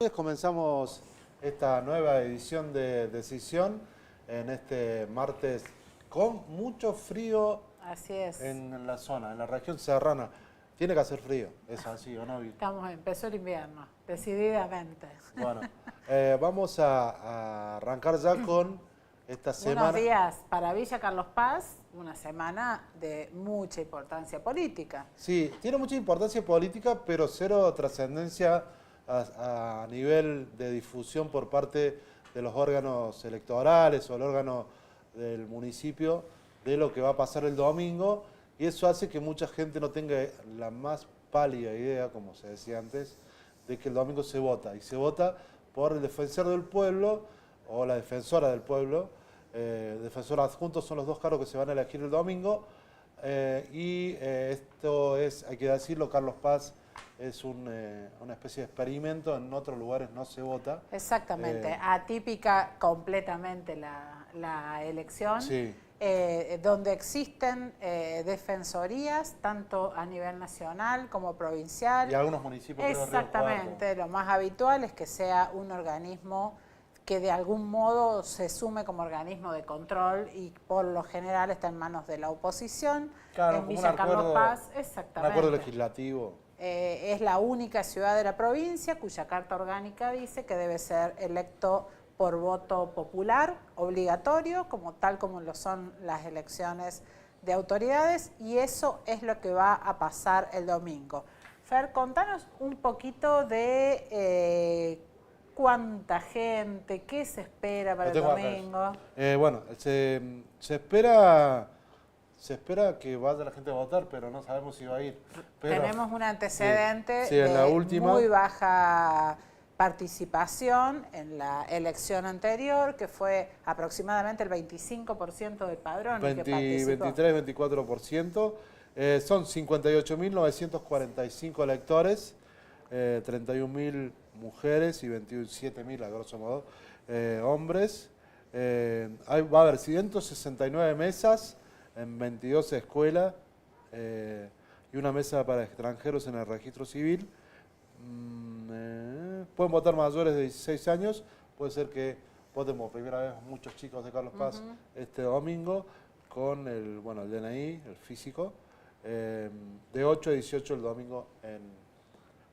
entonces comenzamos esta nueva edición de Decisión en este martes con mucho frío. Así es. En la zona, en la región serrana. Tiene que hacer frío, ¿es así o no? Empezó el invierno, decididamente. Bueno, vamos a arrancar ya con esta semana. Unos días para Villa Carlos Paz, una semana de mucha importancia política. Sí, tiene mucha importancia política, pero cero trascendencia a nivel de difusión por parte de los órganos electorales o el órgano del municipio de lo que va a pasar el domingo, y eso hace que mucha gente no tenga la más pálida idea, como se decía antes, de que el domingo se vota, y se vota por el defensor del pueblo o la defensora del pueblo. Defensor adjunto son los dos cargos que se van a elegir el domingo, esto es, hay que decirlo, Carlos Paz es una especie de experimento, en otros lugares no se vota. Exactamente, atípica completamente la elección. Sí. Donde existen defensorías tanto a nivel nacional como provincial. Y algunos municipios. Exactamente, lo más habitual es que sea un organismo que de algún modo se sume como organismo de control y por lo general está en manos de la oposición. Claro, en Villa Carlos Paz, exactamente. Un acuerdo legislativo. Es la única ciudad de la provincia cuya carta orgánica dice que debe ser electo por voto popular, obligatorio, tal como lo son las elecciones de autoridades, y eso es lo que va a pasar el domingo. Fer, contanos un poquito de cuánta gente, qué se espera para el domingo. Bueno, se espera que vaya la gente a votar, pero no sabemos si va a ir. Pero, tenemos un antecedente en la de última, muy baja participación en la elección anterior, que fue aproximadamente el 25% del padrón. 23-24%. Son 58.945 electores, 31.000 mujeres y 27.000, a grosso modo, hombres. Va a haber 169 mesas en 22 escuelas y una mesa para extranjeros en el registro civil. Pueden votar mayores de 16 años, puede ser que voten por primera vez muchos chicos de Carlos Paz este domingo con el DNI, el físico, de 8 a 18 el domingo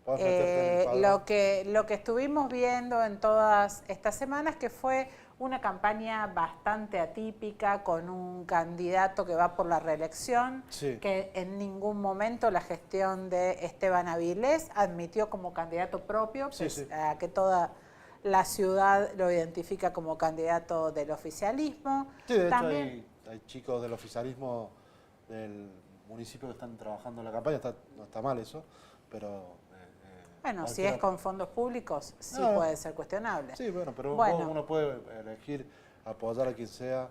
lo que estuvimos viendo en todas estas semanas que fue una campaña bastante atípica con un candidato que va por la reelección, sí, que en ningún momento la gestión de Esteban Avilés admitió como candidato propio, a que toda la ciudad lo identifica como candidato del oficialismo. Sí, de hecho hay chicos del oficialismo del municipio que están trabajando en la campaña, no está mal eso, pero... Bueno, si es con fondos públicos, sí puede ser cuestionable. Sí, pero uno puede elegir apoyar a quien sea,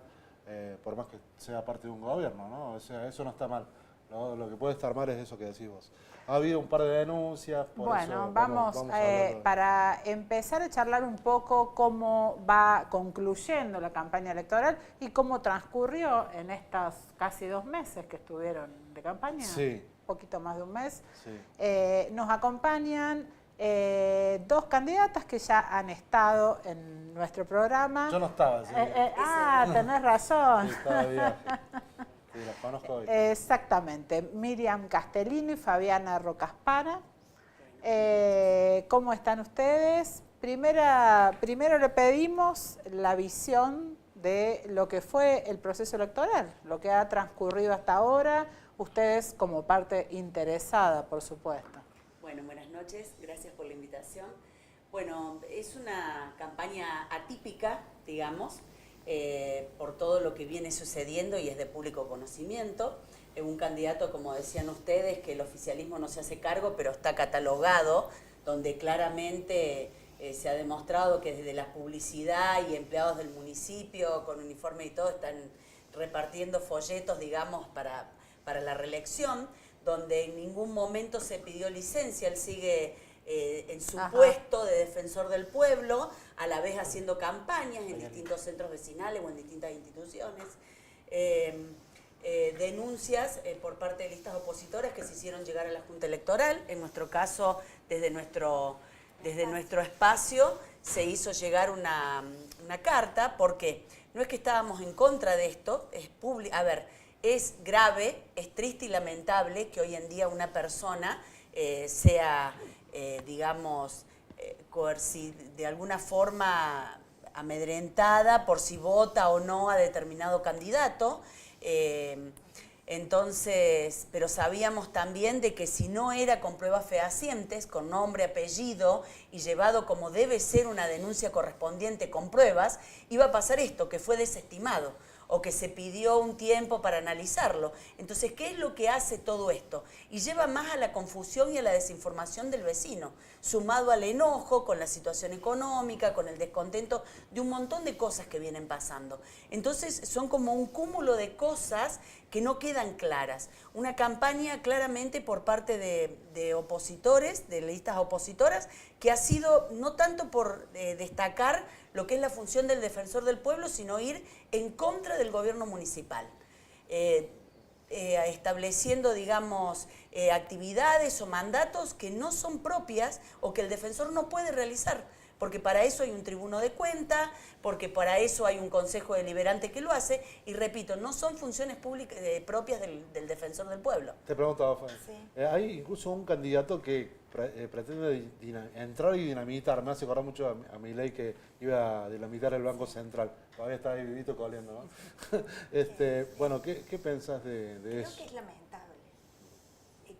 por más que sea parte de un gobierno, ¿no? O sea, eso no está mal. Lo que puede estar mal es eso que decís vos. Ha habido un par de denuncias. Vamos para empezar a charlar un poco cómo va concluyendo la campaña electoral y cómo transcurrió en estos casi 2 meses que estuvieron de campaña. Sí. Poquito más de un mes. Sí. Nos acompañan 2 candidatas que ya han estado en nuestro programa. Yo no estaba. ¿Sí? Tenés razón. Sí, estaba de viaje. Sí, las conozco hoy. Exactamente. Miriam Castellino y Fabiana Rocaspana. ¿Cómo están ustedes? Primero le pedimos la visión de lo que fue el proceso electoral, lo que ha transcurrido hasta ahora. Ustedes como parte interesada, por supuesto. Bueno, buenas noches, gracias por la invitación. Bueno, es una campaña atípica, digamos, por todo lo que viene sucediendo y es de público conocimiento. Un candidato, como decían ustedes, que el oficialismo no se hace cargo, pero está catalogado, donde claramente se ha demostrado que desde la publicidad y empleados del municipio, con uniforme y todo, están repartiendo folletos, digamos, para la reelección, donde en ningún momento se pidió licencia. Él sigue en su puesto de defensor del pueblo, a la vez haciendo campañas en distintos centros vecinales o en distintas instituciones. Denuncias por parte de listas opositoras que se hicieron llegar a la Junta Electoral, en nuestro caso desde nuestro desde nuestro espacio se hizo llegar una carta, porque no es que estábamos en contra de esto, es grave, es triste y lamentable que hoy en día una persona sea, digamos, de alguna forma amedrentada por si vota o no a determinado candidato. Entonces, pero sabíamos también de que si no era con pruebas fehacientes, con nombre, apellido y llevado como debe ser una denuncia correspondiente con pruebas, iba a pasar esto, que fue desestimado o que se pidió un tiempo para analizarlo. Entonces, ¿qué es lo que hace todo esto? Y lleva más a la confusión y a la desinformación del vecino, sumado al enojo con la situación económica, con el descontento de un montón de cosas que vienen pasando. Entonces, son como un cúmulo de cosas que no quedan claras. Una campaña claramente por parte de opositores, de listas opositoras, que ha sido no tanto por destacar lo que es la función del defensor del pueblo, sino ir en contra del gobierno municipal, estableciendo, digamos, actividades o mandatos que no son propias o que el defensor no puede realizar, porque para eso hay un tribuno de cuenta, porque para eso hay un consejo deliberante que lo hace, y repito, no son funciones públicas propias del defensor del pueblo. Te pregunto, Sí. hay incluso un candidato que pretende entrar y dinamitar. Me hace acordar mucho a Milei, que iba a dinamitar el Banco Central. Todavía está ahí vivito coleando, ¿no? Bueno, ¿qué pensás de eso? Creo que es lamentable.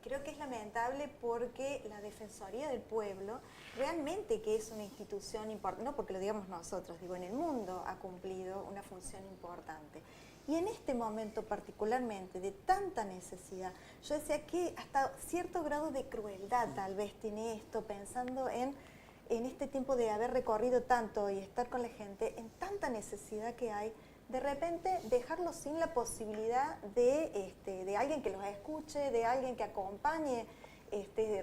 Creo que es lamentable porque la Defensoría del Pueblo realmente que es una institución importante, no porque lo digamos nosotros, digo, en el mundo ha cumplido una función importante. Y en este momento particularmente de tanta necesidad, yo decía que hasta cierto grado de crueldad tal vez tiene esto, pensando en este tiempo de haber recorrido tanto y estar con la gente, en tanta necesidad que hay, de repente dejarlos sin la posibilidad de alguien que los escuche, de alguien que acompañe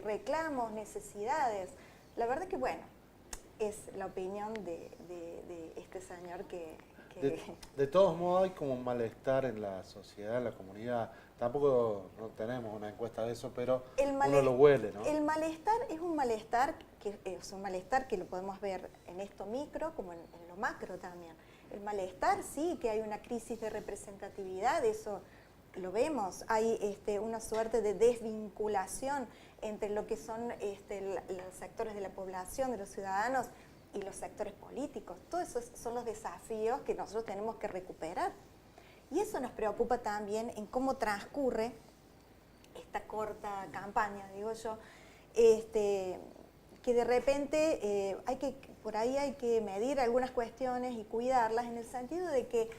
reclamos, necesidades. La verdad que, bueno, es la opinión de este señor que... De todos modos hay como un malestar en la sociedad, en la comunidad. Tampoco no tenemos una encuesta de eso, pero uno lo huele, ¿no? El malestar es un malestar que lo podemos ver en esto micro como en lo macro también. El malestar sí, que hay una crisis de representatividad, eso lo vemos. Hay una suerte de desvinculación entre lo que son los sectores de la población, de los ciudadanos, y los sectores políticos. Todos esos son los desafíos que nosotros tenemos que recuperar. Y eso nos preocupa también en cómo transcurre esta corta campaña, digo yo, que de repente por ahí hay que medir algunas cuestiones y cuidarlas en el sentido de que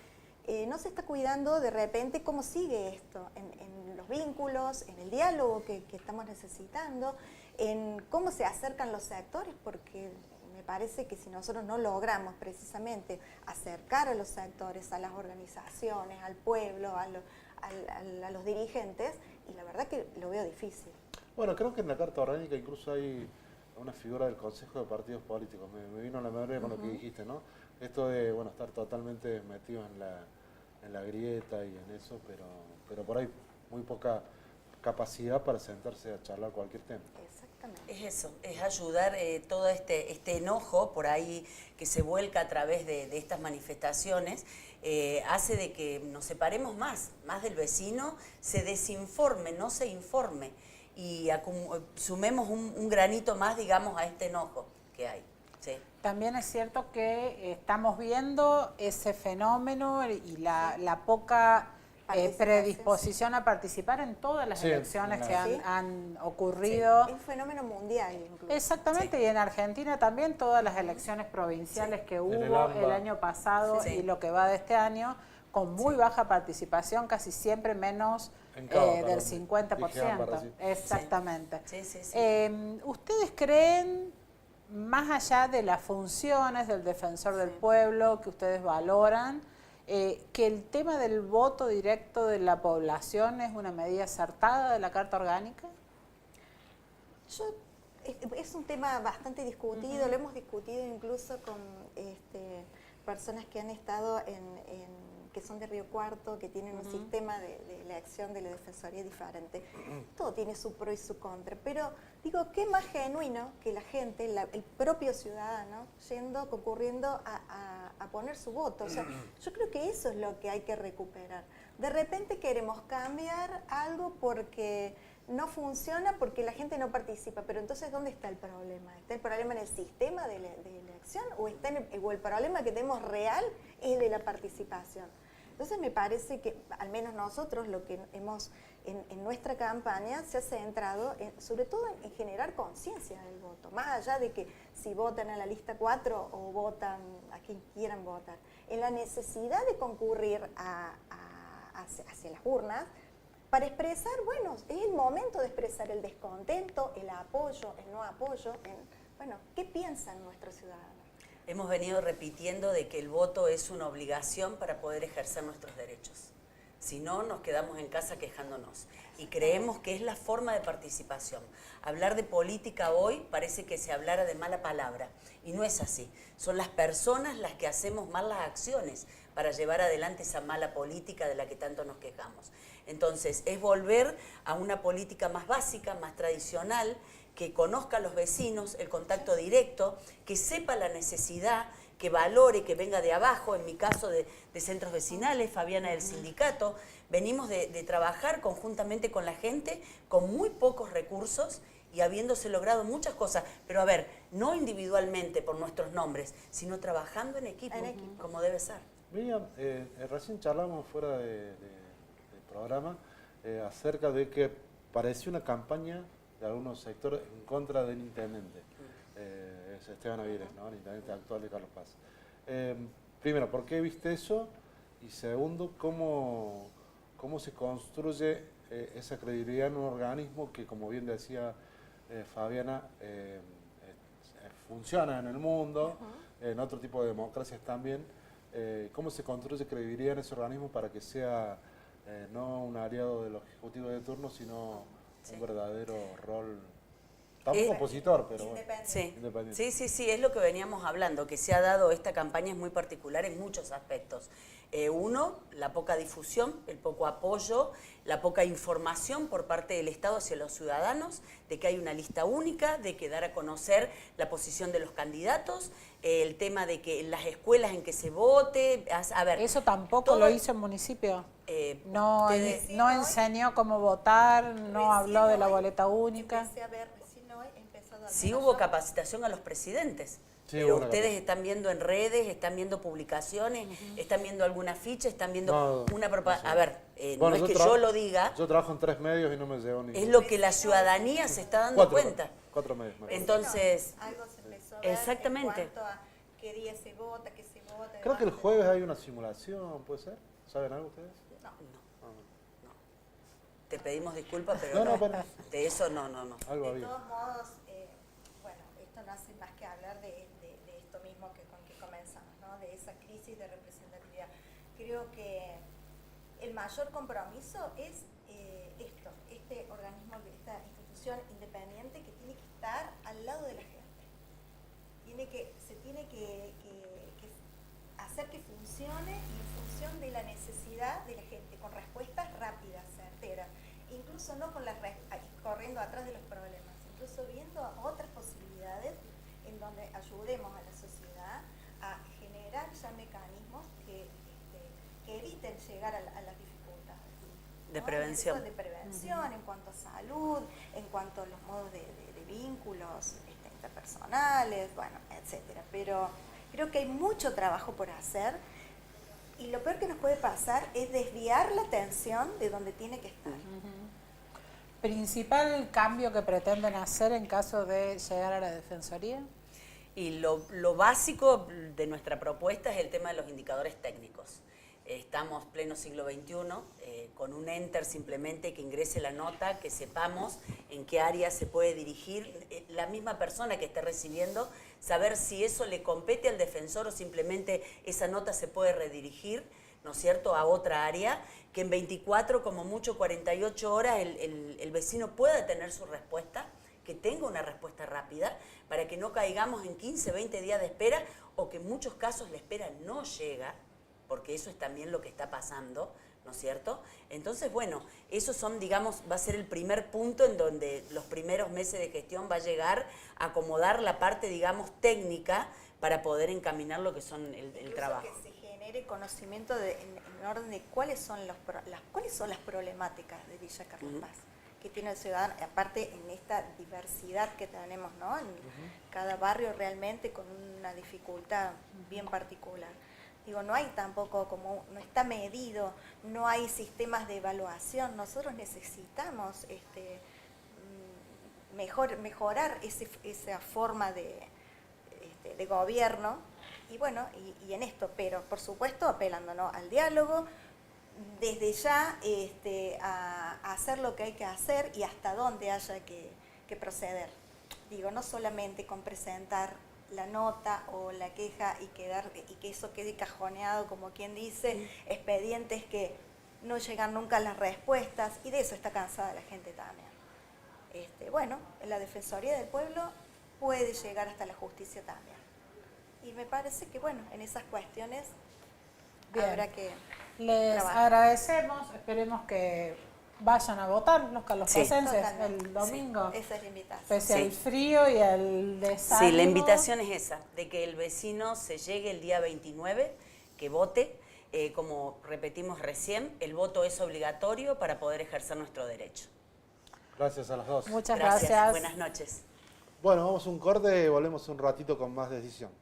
no se está cuidando de repente cómo sigue esto, en los vínculos, en el diálogo que estamos necesitando, en cómo se acercan los sectores, porque me parece que si nosotros no logramos precisamente acercar a los sectores, a las organizaciones, al pueblo, a los dirigentes, y la verdad que lo veo difícil. Bueno, creo que en la Carta Orgánica incluso hay una figura del Consejo de Partidos Políticos. Me vino a la memoria con lo que dijiste, ¿no? Esto de, bueno, estar totalmente metido en la grieta y en eso, pero por ahí muy poca capacidad para sentarse a charlar cualquier tema. Exactamente. Es eso, es ayudar todo este enojo por ahí que se vuelca a través de estas manifestaciones, hace de que nos separemos más del vecino, se desinforme, no se informe, y sumemos un granito más, digamos, a este enojo que hay. Sí. También es cierto que estamos viendo ese fenómeno y la poca predisposición a participar en todas las elecciones que han ocurrido. Sí. Es un fenómeno mundial incluso. Exactamente, y en Argentina también todas las elecciones provinciales que hubo el año pasado y lo que va de este año, con muy baja participación, casi siempre menos del 50%. Exactamente. ¿Ustedes creen, más allá de las funciones del defensor del pueblo que ustedes valoran, que el tema del voto directo de la población es una medida acertada de la Carta Orgánica? Es un tema bastante discutido, lo hemos discutido incluso con personas que han estado en que son de Río Cuarto, que tienen un sistema de elección de la Defensoría diferente. Todo tiene su pro y su contra, pero digo, ¿qué más genuino que la gente, el propio ciudadano, concurriendo a poner su voto? O sea, yo creo que eso es lo que hay que recuperar. De repente queremos cambiar algo porque no funciona, porque la gente no participa, pero entonces ¿dónde está el problema? ¿Está el problema en el sistema de elección o el problema que tenemos real es de la participación? Entonces me parece que, al menos nosotros, lo que hemos en nuestra campaña se ha centrado sobre todo en generar conciencia del voto, más allá de que si votan a la lista 4 o votan a quien quieran votar, en la necesidad de concurrir hacia las urnas para expresar, bueno, es el momento de expresar el descontento, el apoyo, el no apoyo, bueno, ¿qué piensan nuestros ciudadanos? Hemos venido repitiendo de que el voto es una obligación para poder ejercer nuestros derechos. Si no, nos quedamos en casa quejándonos. Y creemos que es la forma de participación. Hablar de política hoy parece que se hablara de mala palabra. Y no es así. Son las personas las que hacemos malas acciones para llevar adelante esa mala política de la que tanto nos quejamos. Entonces, es volver a una política más básica, más tradicional, que conozca a los vecinos, el contacto directo, que sepa la necesidad, que valore, que venga de abajo, en mi caso de centros vecinales, Fabiana del sindicato, venimos de trabajar conjuntamente con la gente, con muy pocos recursos y habiéndose logrado muchas cosas, pero a ver, no individualmente por nuestros nombres, sino trabajando en equipo, como debe ser. Miriam, recién charlamos fuera del programa acerca de que parecía una campaña de algunos sectores en contra del intendente, es Esteban Avilés, ¿no? El intendente actual de Carlos Paz. Primero, ¿por qué viste eso? Y segundo, ¿cómo se construye esa credibilidad en un organismo que, como bien decía Fabiana, funciona en el mundo, en otro tipo de democracias también? ¿Cómo se construye credibilidad en ese organismo para que sea no un aliado del Ejecutivo de turno, sino un verdadero rol, tampoco opositor, pero bueno, independiente? Sí, es lo que veníamos hablando, que se ha dado, esta campaña es muy particular en muchos aspectos. Uno, la poca difusión, el poco apoyo, la poca información por parte del Estado hacia los ciudadanos, de que hay una lista única, de que dar a conocer la posición de los candidatos, el tema de que en las escuelas en que se vote, a ver... ¿Eso tampoco lo hizo el municipio? No enseñó cómo votar, no habló de la boleta única. Sí hubo capacitación a los presidentes. Sí, pero ustedes están viendo en redes, están viendo publicaciones, están viendo alguna ficha, están viendo una propaganda. A ver, bueno, no es que yo lo diga. Yo trabajo en 3 medios y no me llevo ni. Es lo que la ciudadanía se está dando cuenta. 4 medios. Entonces, algo se empezó a ver exactamente. En cuanto a qué día se vota, qué se vota. Creo que el jueves hay una simulación, ¿puede ser? ¿Saben algo ustedes? No. Te pedimos disculpas, pero no, de eso no. Algo de todos modos, bueno, esto no hace más que hablar de esto mismo con que comenzamos, ¿no? De esa crisis de representatividad. Creo que el mayor compromiso es este organismo, esta institución independiente que tiene que estar al lado de la gente. Se tiene que hacer que funcione en función de la necesidad de la gente, con respuestas rápidas, certeras, incluso no corriendo atrás de los problemas, incluso viendo otras posibilidades en donde ayudemos a la sociedad a generar ya mecanismos que eviten llegar a las dificultades, ¿no? De prevención. De prevención, en cuanto a salud, en cuanto a los modos de vínculos interpersonales, bueno, etcétera. Pero creo que hay mucho trabajo por hacer y lo peor que nos puede pasar es desviar la atención de donde tiene que estar. ¿Principal cambio que pretenden hacer en caso de llegar a la Defensoría? Y lo básico de nuestra propuesta es el tema de los indicadores técnicos. Estamos pleno siglo XXI, con un enter simplemente que ingrese la nota, que sepamos en qué área se puede dirigir la misma persona que esté recibiendo, saber si eso le compete al defensor o simplemente esa nota se puede redirigir, ¿no es cierto?, a otra área, que en 24, como mucho 48 horas, el vecino pueda tener su respuesta, que tenga una respuesta rápida, para que no caigamos en 15, 20 días de espera, o que en muchos casos la espera no llega, porque eso es también lo que está pasando, ¿no es cierto? Entonces, bueno, esos son, digamos, va a ser el primer punto en donde los primeros meses de gestión va a llegar a acomodar la parte, digamos, técnica para poder encaminar lo que son el trabajo. Que se genere conocimiento en orden de cuáles son las problemáticas de Villa Carlos Paz, que tiene el ciudadano, aparte en esta diversidad que tenemos, ¿no? En cada barrio realmente con una dificultad bien particular. Digo, no hay tampoco, como no está medido, no hay sistemas de evaluación. Nosotros necesitamos mejorar esa forma de gobierno, y bueno, y en esto, pero por supuesto apelando, ¿no?, al diálogo, desde ya a hacer lo que hay que hacer y hasta dónde haya que proceder. Digo, no solamente con presentar la nota o la queja y que eso quede cajoneado, como quien dice, expedientes que no llegan nunca a las respuestas, y de eso está cansada la gente también. Bueno, la Defensoría del Pueblo puede llegar hasta la justicia también. Y me parece que, bueno, en esas cuestiones habrá que Les trabajar. agradecemos, esperemos que vayan a votar los carlospacenses Totalmente. el domingo, Sí, esa es la invitación. pese al frío y al desánimo. Sí, la invitación es esa, de que el vecino se llegue el día 29, que vote. Como repetimos recién, el voto es obligatorio para poder ejercer nuestro derecho. Gracias a las dos. Muchas gracias. Buenas noches. Bueno, vamos a un corte y volvemos un ratito con más decisión.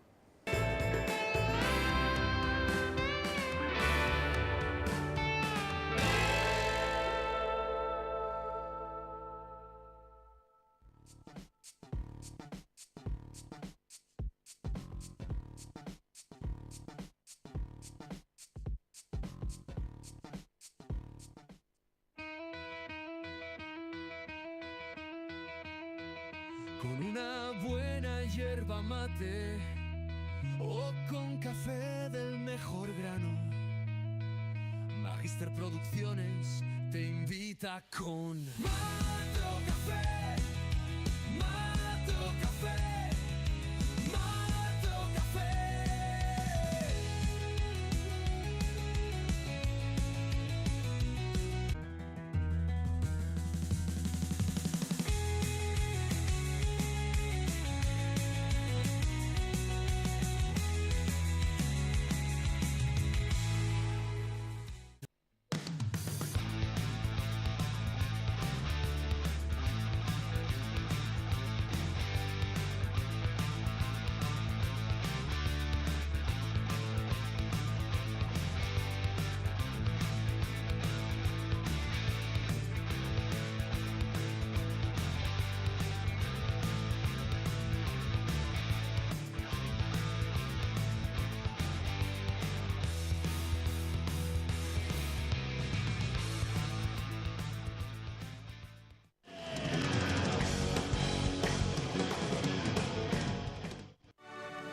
Con una buena hierba mate o con café del mejor grano, Magister Producciones te invita con Mato Café, Mato Café, Mato Café.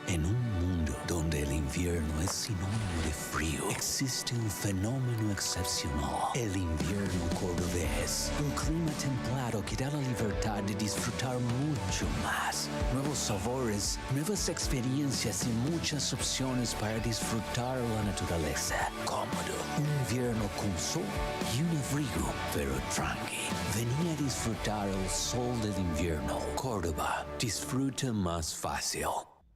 En un mundo donde el invierno es sinónimo de frío, existe un fenómeno excepcional, el invierno cordobés. Un clima templado que da la libertad de disfrutar mucho más. Nuevos sabores, nuevas experiencias y muchas opciones para disfrutar la naturaleza. Cómodo, un invierno con sol y un abrigo, pero tranqui. Vení a disfrutar el sol del invierno. Córdoba, disfruta más fácil.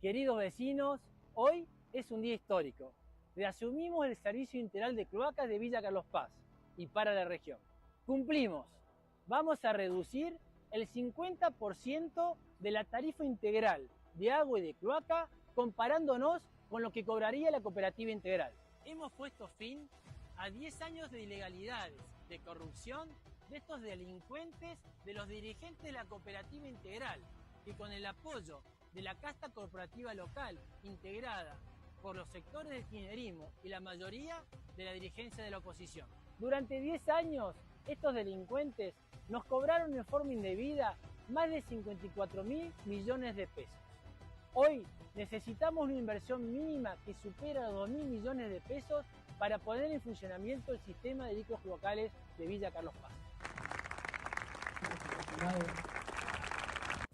Queridos vecinos, hoy es un día histórico. Reasumimos el servicio integral de cloacas de Villa Carlos Paz y para la región. Cumplimos. Vamos a reducir el 50% de la tarifa integral de agua y de cloaca comparándonos con lo que cobraría la cooperativa integral. Hemos puesto fin a 10 años de ilegalidades, de corrupción de estos delincuentes, de los dirigentes de la cooperativa integral, y con el apoyo de la casta corporativa local, integrada por los sectores del kirchnerismo y la mayoría de la dirigencia de la oposición. Durante 10 años, estos delincuentes nos cobraron en forma indebida más de 54.000 millones de pesos. Hoy necesitamos una inversión mínima que supera los 2.000 millones de pesos para poner en funcionamiento el sistema de diques locales de Villa Carlos Paz.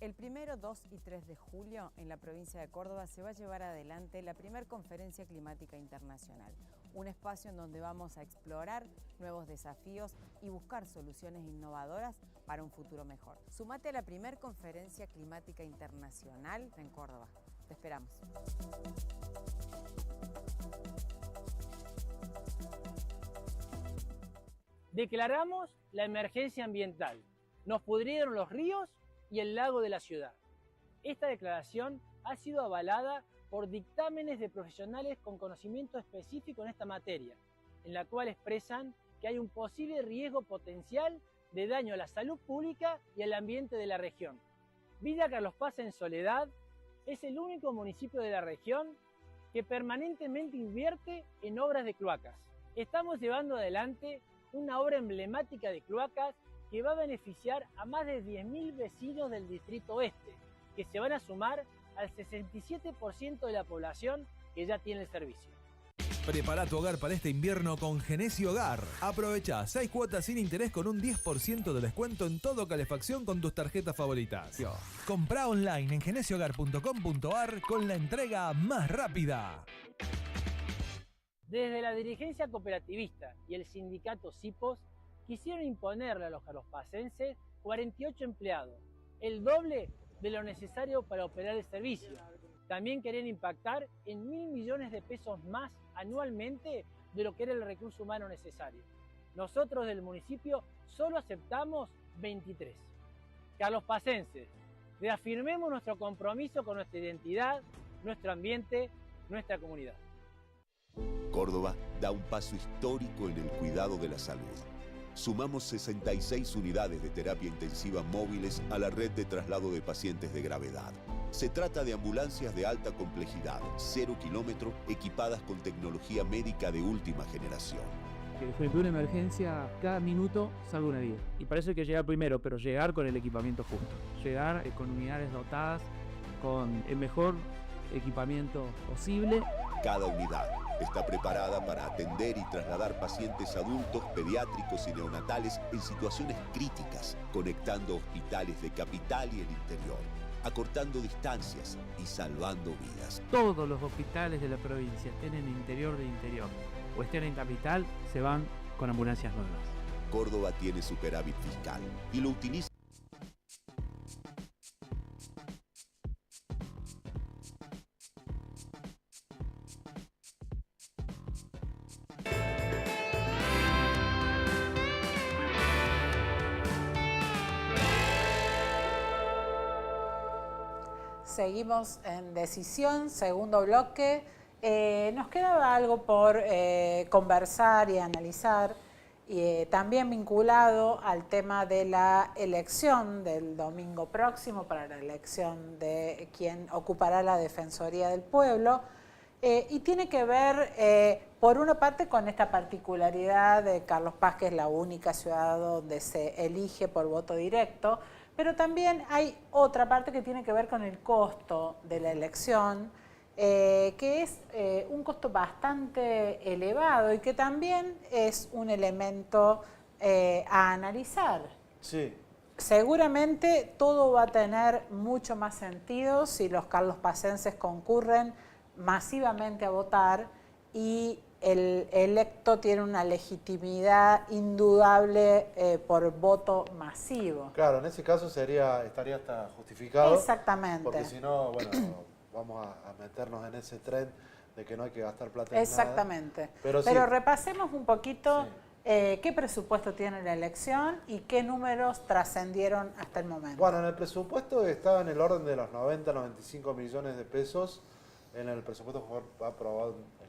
El 1, 2 y 3 de julio en la provincia de Córdoba se va a llevar adelante la primera Conferencia Climática Internacional, un espacio en donde vamos a explorar nuevos desafíos y buscar soluciones innovadoras para un futuro mejor. Sumate a la primera Conferencia Climática Internacional en Córdoba. Te esperamos. Declaramos la emergencia ambiental. Nos pudrieron los ríos y el lago de la ciudad. Esta declaración ha sido avalada por dictámenes de profesionales con conocimiento específico en esta materia, en la cual expresan que hay un posible riesgo potencial de daño a la salud pública y al ambiente de la región. Villa Carlos Paz en Soledad es el único municipio de la región que permanentemente invierte en obras de cloacas. Estamos llevando adelante una obra emblemática de cloacas que va a beneficiar a más de 10.000 vecinos del Distrito Oeste, que se van a sumar al 67% de la población que ya tiene el servicio. Prepara tu hogar para este invierno con Genesio Hogar. Aprovecha 6 cuotas sin interés con un 10% de descuento en todo calefacción con tus tarjetas favoritas. Comprá online en genesiohogar.com.ar con la entrega más rápida. Desde la dirigencia cooperativista y el sindicato CIPOS quisieron imponerle a los carlospacenses 48 empleados, el doble de lo necesario para operar el servicio. También querían impactar en 1.000 millones de pesos más anualmente de lo que era el recurso humano necesario. Nosotros del municipio solo aceptamos 23. Carlospacenses, reafirmemos nuestro compromiso con nuestra identidad, nuestro ambiente, nuestra comunidad. Córdoba da un paso histórico en el cuidado de la salud. Sumamos 66 unidades de terapia intensiva móviles a la red de traslado de pacientes de gravedad. Se trata de ambulancias de alta complejidad, 0 kilómetro, equipadas con tecnología médica de última generación. Que frente a una emergencia, cada minuto salva una vida. Y para eso hay que llegar primero, pero llegar con el equipamiento justo. Llegar con unidades dotadas, con el mejor equipamiento posible. Cada unidad está preparada para atender y trasladar pacientes adultos, pediátricos y neonatales en situaciones críticas, conectando hospitales de capital y el interior, acortando distancias y salvando vidas. Todos los hospitales de la provincia, estén en interior de interior o estén en capital, se van con ambulancias nuevas. Córdoba tiene superávit fiscal y lo utiliza. Seguimos en Decisión, segundo bloque. Nos quedaba algo por conversar y analizar, también vinculado al tema de la elección del domingo próximo para la elección de quien ocupará la Defensoría del Pueblo. Y tiene que ver, por una parte, con esta particularidad de Carlos Paz, que es la única ciudad donde se elige por voto directo, pero también hay otra parte que tiene que ver con el costo de la elección, que es un costo bastante elevado y que también es un elemento a analizar. Sí. Seguramente todo va a tener mucho más sentido si los carlospacenses concurren masivamente a votar y el electo tiene una legitimidad indudable por voto masivo. Claro, en ese caso estaría hasta justificado. Exactamente. Porque si no, bueno, vamos a meternos en ese tren de que no hay que gastar plata en Exactamente. nada. Pero sí, repasemos un poquito qué presupuesto tiene la elección y qué números trascendieron hasta el momento. Bueno, en el presupuesto estaba en el orden de los 90-95 millones de pesos en el presupuesto que fue aprobado el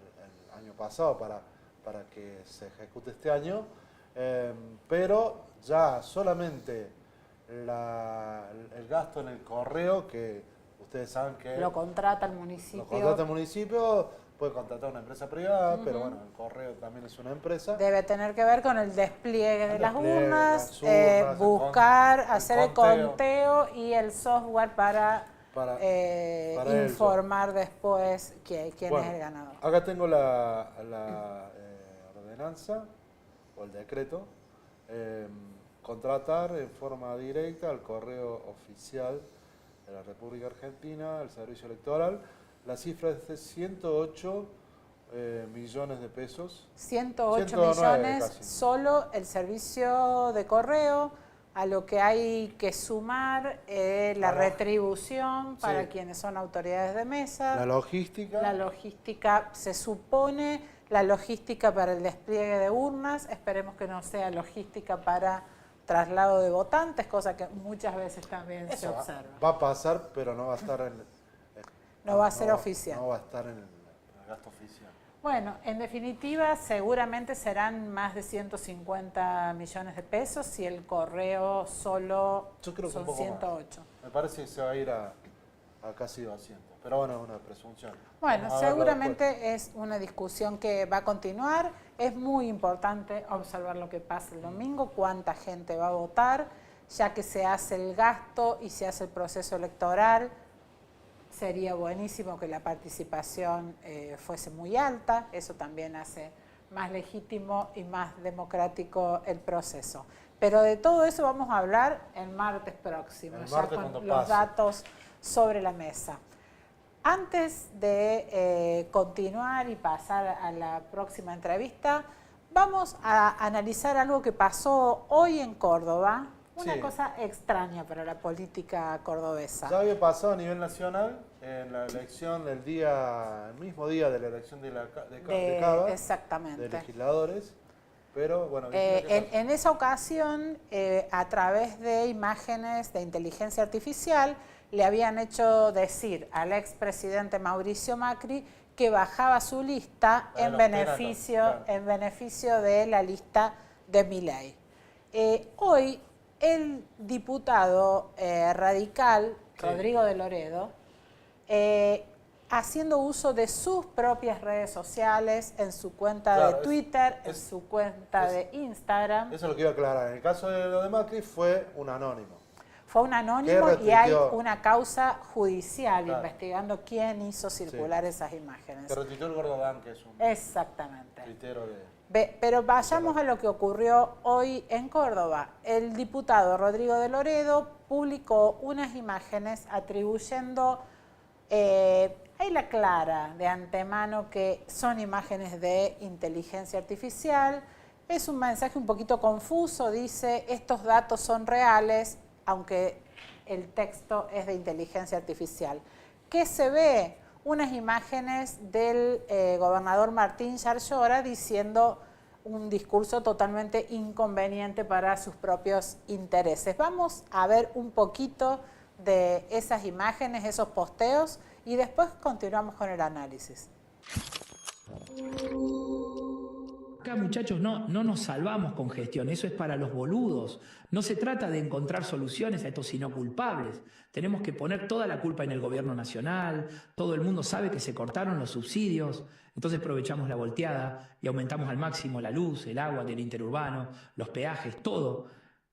año pasado para que se ejecute este año, pero ya solamente el gasto en el correo, que ustedes saben que lo contrata el municipio. Lo contrata el municipio, puede contratar una empresa privada, pero bueno, el correo también es una empresa. Debe tener que ver con el despliegue de las urnas, buscar, hacer el conteo y el software para informar después quién es el ganador. Acá tengo la ordenanza o el decreto. Contratar en forma directa al correo oficial de la República Argentina, el servicio electoral, la cifra es de 108 millones de pesos. 108 109 millones casi. solo el servicio de correo, a lo que hay que sumar la retribución para Sí. quienes son autoridades de mesa. La logística. La logística, se supone, la logística para el despliegue de urnas, esperemos que no sea logística para traslado de votantes, cosa que muchas veces también se Eso observa. va a pasar, pero no va a estar en... No va a ser oficial. No va a estar en el gasto oficial. Bueno, en definitiva, seguramente serán más de 150 millones de pesos si el correo solo Yo creo que son un poco 108. más. Me parece que se va a ir a casi 200. Pero bueno, es una presunción. Bueno, Vamos a verlo después. seguramente es una discusión que va a continuar. Es muy importante observar lo que pasa el domingo, cuánta gente va a votar, ya que se hace el gasto y se hace el proceso electoral. Sería buenísimo que la participación fuese muy alta, eso también hace más legítimo y más democrático el proceso. Pero de todo eso vamos a hablar el martes próximo, El ya martes con cuando los pase. datos sobre la mesa. Antes de continuar y pasar a la próxima entrevista, vamos a analizar algo que pasó hoy en Córdoba, una Sí. cosa extraña para la política cordobesa. Ya había pasado a nivel nacional en la elección, el mismo día de la elección de Cava, exactamente. de legisladores, pero bueno... decime qué pasó. En esa ocasión, a través de imágenes de inteligencia artificial, le habían hecho decir al expresidente Mauricio Macri que bajaba su lista en beneficio de la lista de Milei. Hoy, el diputado radical, Rodrigo de Loredo, haciendo uso de sus propias redes sociales, en su cuenta de Twitter, en su cuenta de Instagram. Eso es lo que iba a aclarar. En el caso de lo de Macri fue un anónimo. Fue un anónimo y hay retuiteó. una causa judicial Claro. investigando quién hizo circular esas imágenes. Que retuiteó el Gordodán, que es un Exactamente. tuitero de... Pero vayamos a lo que ocurrió hoy en Córdoba. El diputado Rodrigo de Loredo publicó unas imágenes atribuyendo, ahí la clara de antemano que son imágenes de inteligencia artificial. Es un mensaje un poquito confuso, dice, estos datos son reales, aunque el texto es de inteligencia artificial. ¿Qué se ve? Unas imágenes del gobernador Martín Yarlora diciendo un discurso totalmente inconveniente para sus propios intereses. Vamos a ver un poquito de esas imágenes, esos posteos, y después continuamos con el análisis. Acá, muchachos, no nos salvamos con gestión, eso es para los boludos. No se trata de encontrar soluciones a estos sino culpables. Tenemos que poner toda la culpa en el gobierno nacional, todo el mundo sabe que se cortaron los subsidios, entonces aprovechamos la volteada y aumentamos al máximo la luz, el agua del interurbano, los peajes, todo.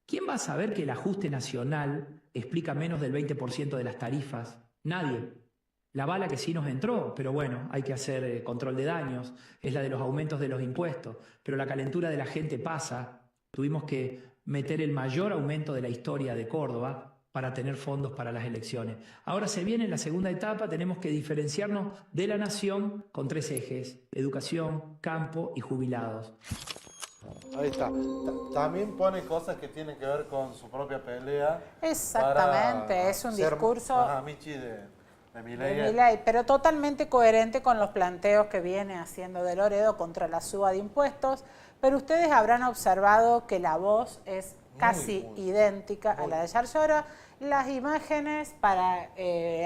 ¿Quién va a saber que el ajuste nacional explica menos del 20% de las tarifas? Nadie. La bala que sí nos entró, pero bueno, hay que hacer control de daños, es la de los aumentos de los impuestos, pero la calentura de la gente pasa. Tuvimos que meter el mayor aumento de la historia de Córdoba para tener fondos para las elecciones. Ahora se viene la segunda etapa, tenemos que diferenciarnos de la nación con 3 ejes: educación, campo y jubilados. Ahí está. También pone cosas que tienen que ver con su propia pelea. Exactamente, para es un ser- discurso... Ajá, Michi de Milei. de Milei, pero totalmente coherente con los planteos que viene haciendo de Loredo contra la suba de impuestos, pero ustedes habrán observado que la voz es casi idéntica a la de Yarlora. Las imágenes, para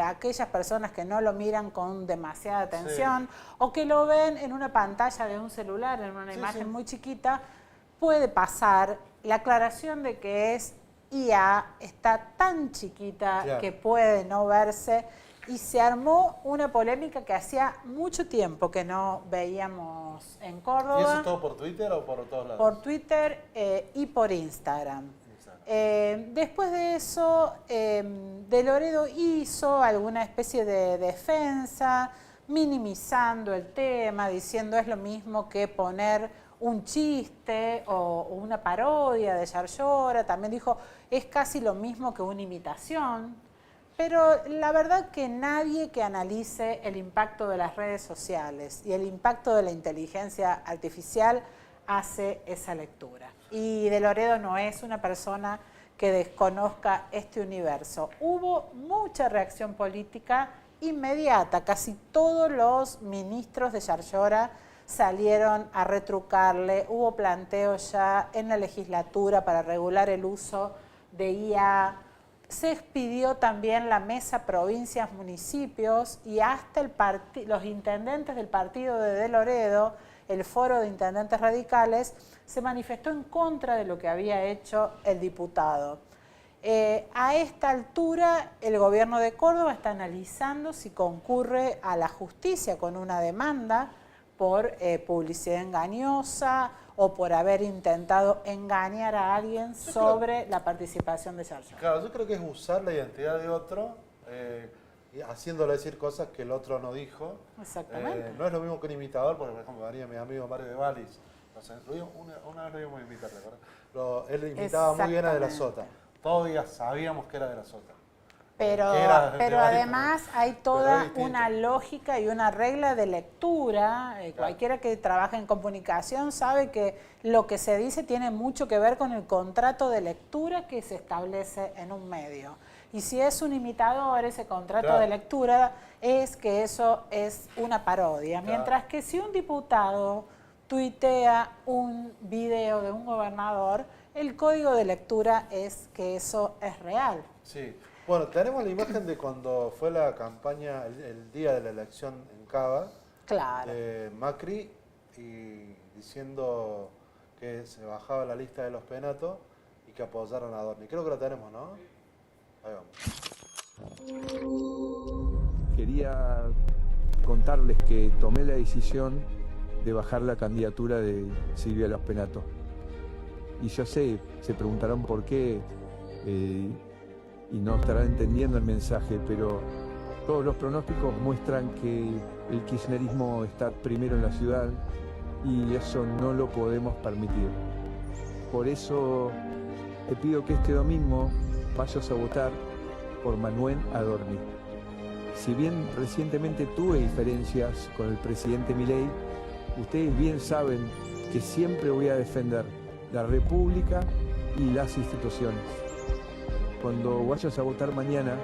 aquellas personas que no lo miran con demasiada atención o que lo ven en una pantalla de un celular, en una imagen muy chiquita, puede pasar. La aclaración de que es IA está tan chiquita que puede no verse, y se armó una polémica que hacía mucho tiempo que no veíamos en Córdoba. ¿Y eso es todo por Twitter o por todos lados? Por Twitter y por Instagram. Después de eso, De Loredo hizo alguna especie de defensa, minimizando el tema, diciendo es lo mismo que poner un chiste o una parodia de Yarlora. También dijo, es casi lo mismo que una imitación. pero la verdad que nadie que analice el impacto de las redes sociales y el impacto de la inteligencia artificial hace esa lectura. Y De Loredo no es una persona que desconozca este universo. Hubo mucha reacción política inmediata, casi todos los ministros de Yarlora salieron a retrucarle, hubo planteos ya en la legislatura para regular el uso de IA, se expidió también la mesa provincias, municipios y hasta los intendentes del partido de Loredo, el foro de intendentes radicales, se manifestó en contra de lo que había hecho el diputado. A esta altura, el gobierno de Córdoba está analizando si concurre a la justicia con una demanda por publicidad engañosa o por haber intentado engañar a alguien sobre la participación de Yarlora. Claro, yo creo que es usar la identidad de otro, y haciéndole decir cosas que el otro no dijo. Exactamente. No es lo mismo que un imitador, porque por ejemplo venía mi amigo Mario de Valis, no sé, una vez lo vimos imitar, ¿verdad? Él imitaba muy bien a De la Sota. Todos ya sabíamos que era De la Sota. Pero además hay toda una lógica y una regla de lectura. Cualquiera que trabaja en comunicación sabe que lo que se dice tiene mucho que ver con el contrato de lectura que se establece en un medio. Y si es un imitador, ese contrato de lectura es que eso es una parodia. Mientras que si un diputado tuitea un video de un gobernador, el código de lectura es que eso es real. Sí. Bueno, tenemos la imagen de cuando fue la campaña, el día de la elección en Cava, de Macri, y diciendo que se bajaba la lista de los penatos y que apoyaron a Adorni. Creo que lo tenemos, ¿no? Ahí vamos. Quería contarles que tomé la decisión de bajar la candidatura de Silvia Los Penatos. Y yo sé, se preguntarán por qué, y no estarán entendiendo el mensaje, pero todos los pronósticos muestran que el kirchnerismo está primero en la ciudad y eso no lo podemos permitir. Por eso te pido que este domingo vayas a votar por Manuel Adorni. Si bien recientemente tuve diferencias con el presidente Milei, ustedes bien saben que siempre voy a defender la República y las instituciones. Cuando vayas a votar mañana,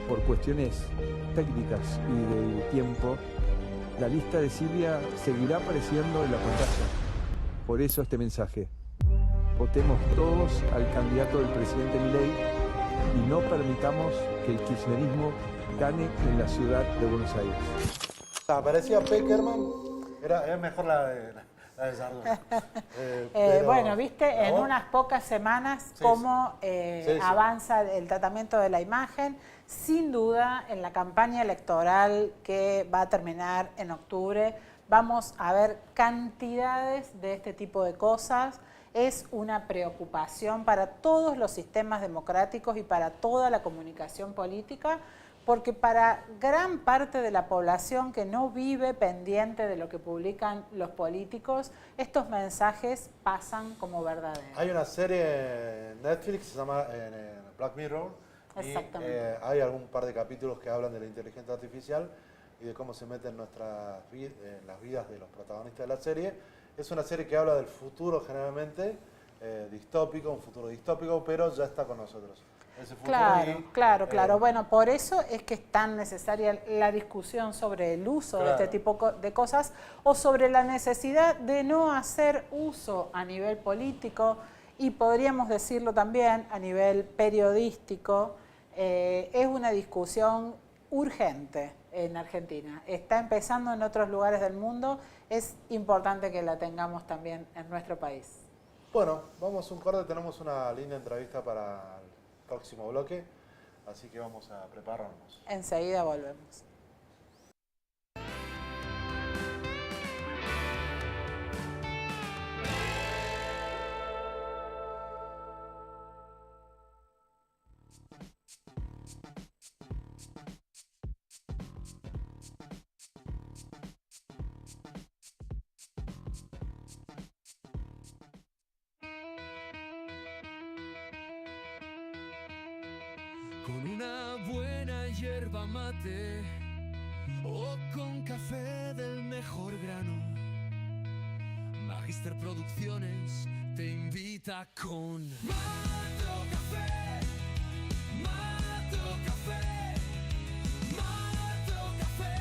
por cuestiones técnicas y de tiempo, la lista de Silvia seguirá apareciendo en la pantalla. Por eso este mensaje. Votemos todos al candidato del presidente Milei y no permitamos que el kirchnerismo gane en la ciudad de Buenos Aires. Aparecía Peckerman, es mejor la de Sardón. Bueno, viste en unas pocas semanas cómo avanza el tratamiento de la imagen. Sin duda, en la campaña electoral que va a terminar en octubre, vamos a ver cantidades de este tipo de cosas. Es una preocupación para todos los sistemas democráticos y para toda la comunicación política, porque para gran parte de la población que no vive pendiente de lo que publican los políticos, estos mensajes pasan como verdaderos. Hay una serie en Netflix que se llama Black Mirror, y hay algún par de capítulos que hablan de la inteligencia artificial y de cómo se mete en en las vidas de los protagonistas de la serie. Es una serie que habla del futuro generalmente, distópico, un futuro distópico, pero ya está con nosotros. Claro. Bueno, por eso es que es tan necesaria la discusión sobre el uso de este tipo de cosas o sobre la necesidad de no hacer uso a nivel político y podríamos decirlo también a nivel periodístico. Es una discusión urgente en Argentina. Está empezando en otros lugares del mundo. Es importante que la tengamos también en nuestro país. Bueno, vamos a un corte. Tenemos una linda entrevista para próximo bloque, así que vamos a prepararnos. Enseguida volvemos. con una buena hierba mate o con café del mejor grano. Magister Producciones te invita con Mato Café, Mato Café, Mato Café.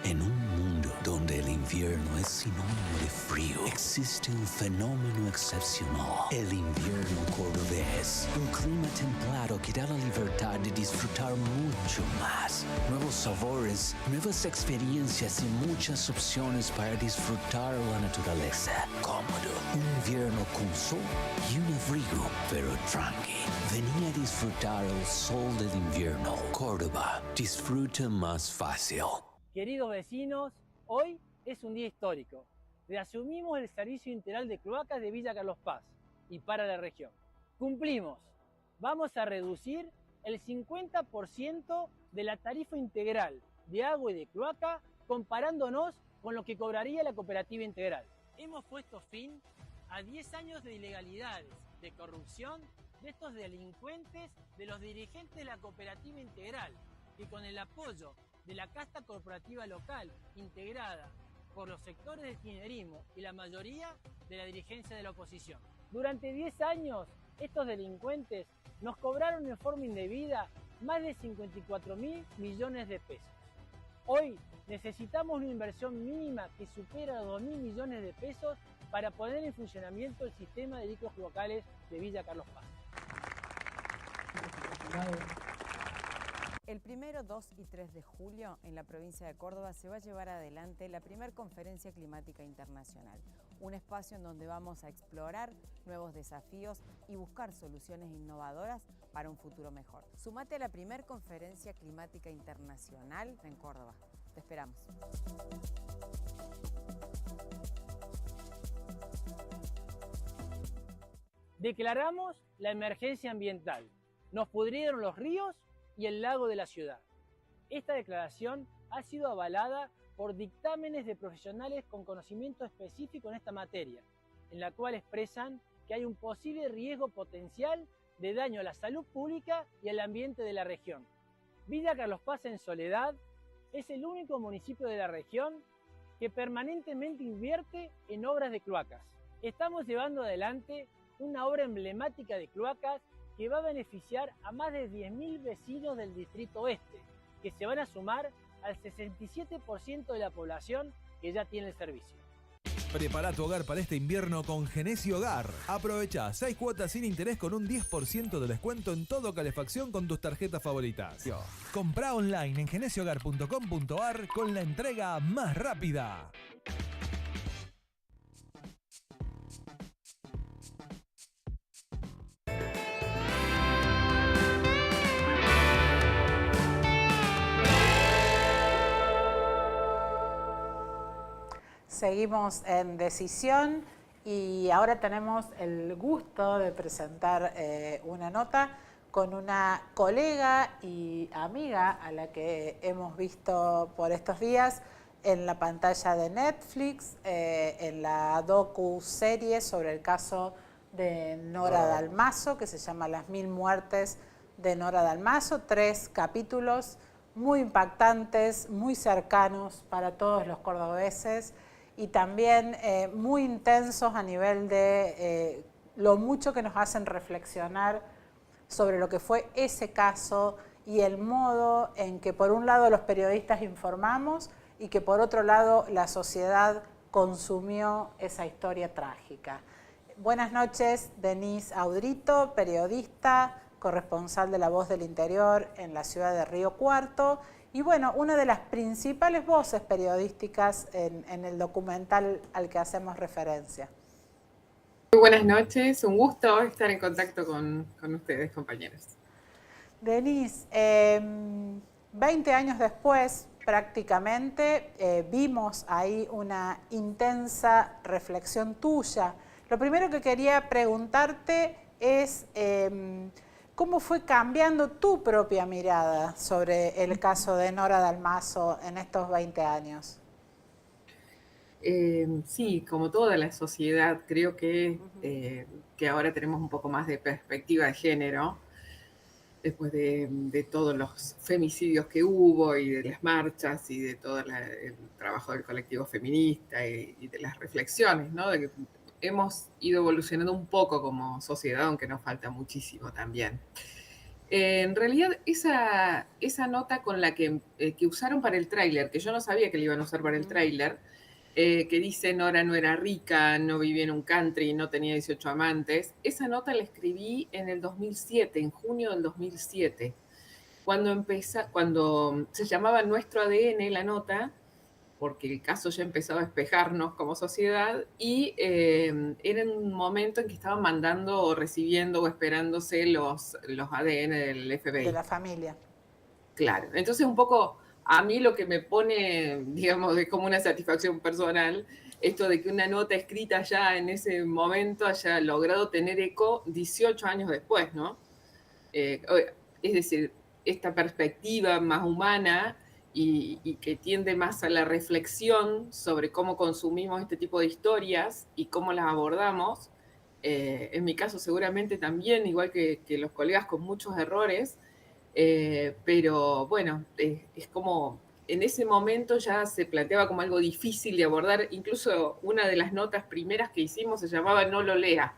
En un mundo donde el invierno es sinónimo de frío, existe un fenómeno excepcional, el invierno cordobés. Un clima templado que da la libertad de disfrutar mucho más. Nuevos sabores, nuevas experiencias y muchas opciones para disfrutar la naturaleza. Cómodo, un invierno con sol y un abrigo, pero tranqui. Vení a disfrutar el sol del invierno. Córdoba, disfruta más fácil. Queridos vecinos, hoy es un día histórico. Reasumimos el servicio integral de cloacas de Villa Carlos Paz y para la región. Cumplimos. Vamos a reducir el 50% de la tarifa integral de agua y de cloaca comparándonos con lo que cobraría la cooperativa integral. Hemos puesto fin a 10 años de ilegalidades, de corrupción de estos delincuentes, de los dirigentes de la cooperativa integral, que con el apoyo de la casta corporativa local, integrada por los sectores del kirchnerismo y la mayoría de la dirigencia de la oposición. Durante 10 años, estos delincuentes nos cobraron en forma indebida más de 54.000 millones de pesos. Hoy necesitamos una inversión mínima que supera los 2.000 millones de pesos para poner en funcionamiento el sistema de diques locales de Villa Carlos Paz. El 1, 2 y 3 de julio en la provincia de Córdoba se va a llevar adelante la primera conferencia climática internacional, un espacio en donde vamos a explorar nuevos desafíos y buscar soluciones innovadoras para un futuro mejor. Sumate a la primera conferencia climática internacional en Córdoba. Te esperamos. Declaramos la emergencia ambiental. Nos pudrieron los ríos y el lago de la ciudad. Esta declaración ha sido avalada por dictámenes de profesionales con conocimiento específico en esta materia, en la cual expresan que hay un posible riesgo potencial de daño a la salud pública y al ambiente de la región. Villa Carlos Paz en Soledad es el único municipio de la región que permanentemente invierte en obras de cloacas. Estamos llevando adelante una obra emblemática de cloacas que va a beneficiar a más de 10.000 vecinos del Distrito Oeste, que se van a sumar al 67% de la población que ya tiene el servicio. Prepara tu hogar para este invierno con Genesio Hogar. Aprovecha 6 cuotas sin interés con un 10% de descuento en todo calefacción con tus tarjetas favoritas. Comprá online en genesiohogar.com.ar con la entrega más rápida. Seguimos en Decisión y ahora tenemos el gusto de presentar una nota con una colega y amiga a la que hemos visto por estos días en la pantalla de Netflix, en la docu-serie sobre el caso de Nora Dalmazo, que se llama Las 1000 muertes de Nora Dalmazo, 3 capítulos muy impactantes, muy cercanos para todos los cordobeses y también muy intensos a nivel de lo mucho que nos hacen reflexionar sobre lo que fue ese caso y el modo en que por un lado los periodistas informamos y que por otro lado la sociedad consumió esa historia trágica. Buenas noches, Denise Audrito, periodista, corresponsal de La Voz del Interior en la ciudad de Río Cuarto, y bueno, una de las principales voces periodísticas en el documental al que hacemos referencia. Muy buenas noches, un gusto estar en contacto con ustedes, compañeros. Denise, 20 años después, prácticamente, vimos ahí una intensa reflexión tuya. Lo primero que quería preguntarte es cómo fue cambiando tu propia mirada sobre el caso de Nora Dalmazo en estos 20 años. Sí, como toda la sociedad, creo que ahora tenemos un poco más de perspectiva de género, después de todos los femicidios que hubo y de las marchas y de todo el trabajo del colectivo feminista y de las reflexiones, ¿no? De que hemos ido evolucionando un poco como sociedad, aunque nos falta muchísimo también. En realidad, esa nota con la que usaron para el tráiler, que yo no sabía que le iban a usar para el tráiler, que dice Nora no era rica, no vivía en un country, no tenía 18 amantes, esa nota la escribí en el 2007, en junio del 2007, cuando se llamaba Nuestro ADN la nota, porque el caso ya empezaba a espejarnos como sociedad, y era en un momento en que estaban mandando o recibiendo o esperándose los ADN del FBI. De la familia. Claro, entonces un poco a mí lo que me pone, digamos, es como una satisfacción personal, esto de que una nota escrita ya en ese momento haya logrado tener eco 18 años después, ¿no? Es decir, esta perspectiva más humana y que tiende más a la reflexión sobre cómo consumimos este tipo de historias y cómo las abordamos, en mi caso seguramente también, igual que los colegas con muchos errores, pero bueno, es como en ese momento ya se planteaba como algo difícil de abordar. Incluso una de las notas primeras que hicimos se llamaba No lo lea.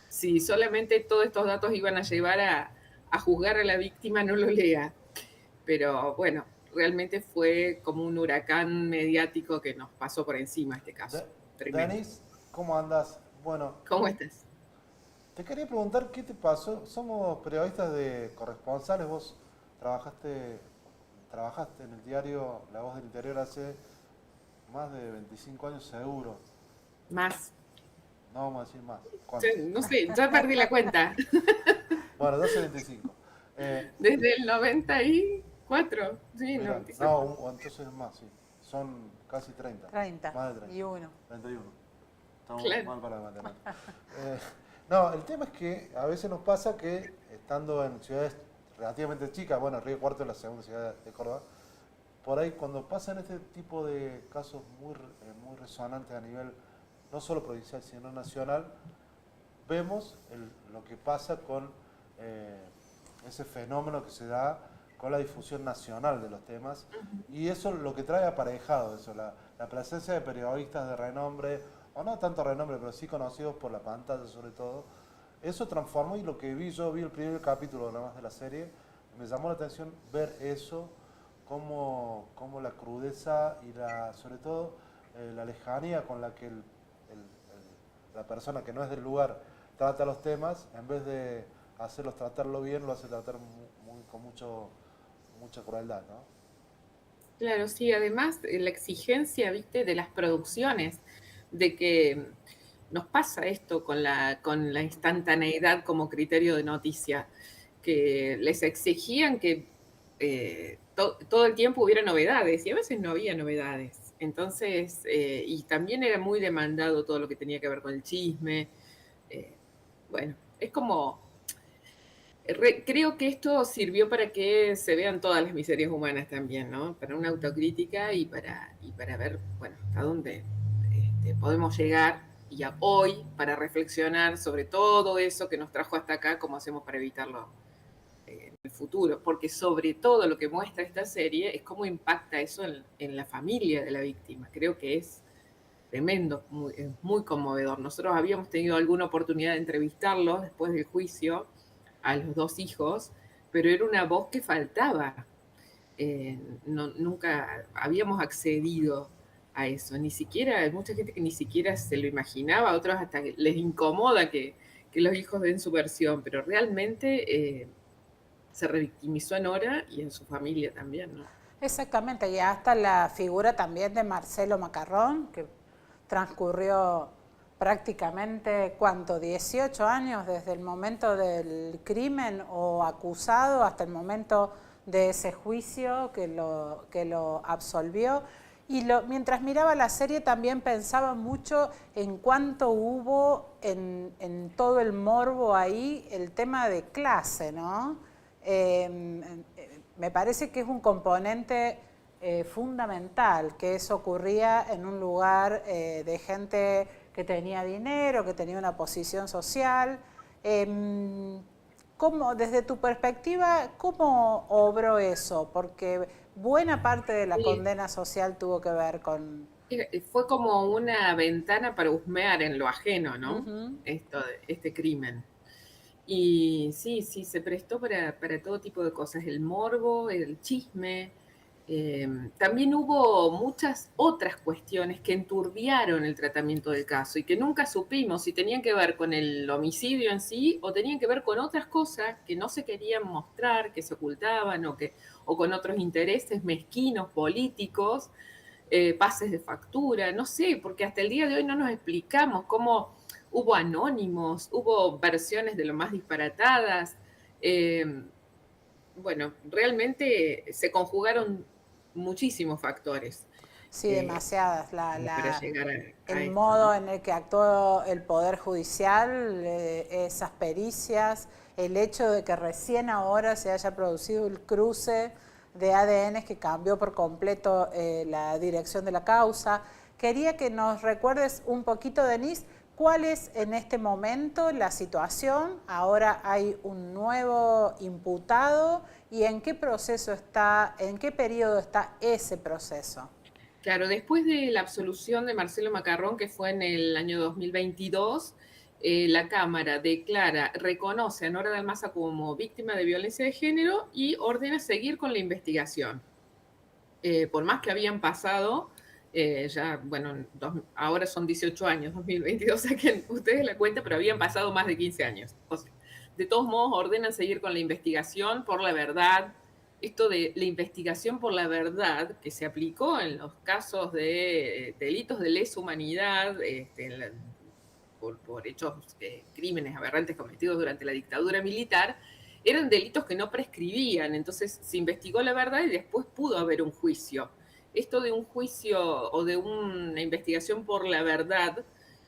Si solamente todos estos datos iban a llevar a juzgar a la víctima, no lo lea. Pero bueno, realmente fue como un huracán mediático que nos pasó por encima este caso. Denise, ¿cómo andas? Bueno, ¿cómo estás? Te quería preguntar qué te pasó. Somos periodistas de corresponsales, vos trabajaste en el diario La Voz del Interior hace más de 25 años seguro. Más. No vamos a decir más. No sé, ya perdí la cuenta. Bueno, 12.25. Desde el 94, sí, mira, 95. No, entonces más, sí. Son casi 30. 30. Más de 30. Y uno. 31. Estamos claro. mal para la matemática. No, el tema es que a veces nos pasa que estando en ciudades relativamente chicas, bueno, Río Cuarto es la segunda ciudad de Córdoba, por ahí cuando pasan este tipo de casos muy resonantes a nivel no solo provincial, sino nacional, vemos lo que pasa con ese fenómeno que se da con la difusión nacional de los temas, y eso es lo que trae aparejado eso, la presencia de periodistas de renombre, o no tanto renombre, pero sí conocidos por la pantalla sobre todo. Eso transformó, y lo que yo vi el primer capítulo nada más de la serie, me llamó la atención ver eso, como la crudeza y sobre todo la lejanía con la que la persona que no es del lugar trata los temas, en vez de hacerlos tratarlo bien, lo hace tratar con mucha crueldad, ¿no? Claro, sí, además la exigencia, viste, de las producciones, de que nos pasa esto con la instantaneidad como criterio de noticia, que les exigían que todo el tiempo hubiera novedades, y a veces no había novedades. Entonces, y también era muy demandado todo lo que tenía que ver con el chisme. Bueno, es como... creo que esto sirvió para que se vean todas las miserias humanas también, ¿no? Para una autocrítica y para ver, bueno, hasta dónde podemos llegar, y hoy para reflexionar sobre todo eso que nos trajo hasta acá, cómo hacemos para evitarlo en el futuro, porque sobre todo lo que muestra esta serie es cómo impacta eso en la familia de la víctima. Creo que es tremendo, muy conmovedor. Nosotros habíamos tenido alguna oportunidad de entrevistarlos después del juicio a los dos hijos, pero era una voz que faltaba. Nunca habíamos accedido a eso, ni siquiera, hay mucha gente que ni siquiera se lo imaginaba, a otros hasta les incomoda que los hijos den su versión, pero realmente se revictimizó en Nora y en su familia también, ¿no? Exactamente, y hasta la figura también de Marcelo Macarrón, que transcurrió prácticamente, ¿cuánto? 18 años desde el momento del crimen o acusado hasta el momento de ese juicio que lo absolvió. Y mientras miraba la serie también pensaba mucho en cuánto hubo en todo el morbo ahí el tema de clase, ¿no? Me parece que es un componente fundamental, que eso ocurría en un lugar de gente que tenía dinero, que tenía una posición social. Desde tu perspectiva, ¿cómo obró eso? Porque buena parte de la condena social tuvo que ver con... Fue como una ventana para husmear en lo ajeno, ¿no? Este crimen. Y sí, se prestó para todo tipo de cosas, el morbo, el chisme. También hubo muchas otras cuestiones que enturbiaron el tratamiento del caso y que nunca supimos si tenían que ver con el homicidio en sí o tenían que ver con otras cosas que no se querían mostrar, que se ocultaban o con otros intereses mezquinos, políticos, pases de factura, no sé, porque hasta el día de hoy no nos explicamos cómo hubo anónimos, hubo versiones de lo más disparatadas. Bueno, realmente se conjugaron muchísimos factores. Sí, demasiadas. Para llegar el modo en el que actuó el Poder Judicial, esas pericias, el hecho de que recién ahora se haya producido el cruce de ADN que cambió por completo la dirección de la causa. Quería que nos recuerdes un poquito, Denise, ¿cuál es en este momento la situación? Ahora hay un nuevo imputado y ¿en qué proceso está, en qué periodo está ese proceso? Claro, después de la absolución de Marcelo Macarrón, que fue en el año 2022, la Cámara reconoce a Nora Dalmaza como víctima de violencia de género y ordena seguir con la investigación. Por más que habían pasado... ahora son 18 años, 2022, saquen ustedes la cuenta, pero habían pasado más de 15 años. O sea, de todos modos, ordenan seguir con la investigación por la verdad. Esto de la investigación por la verdad que se aplicó en los casos de delitos de lesa humanidad, por hechos, crímenes aberrantes cometidos durante la dictadura militar, eran delitos que no prescribían. Entonces se investigó la verdad y después pudo haber un juicio. Esto de un juicio o de una investigación por la verdad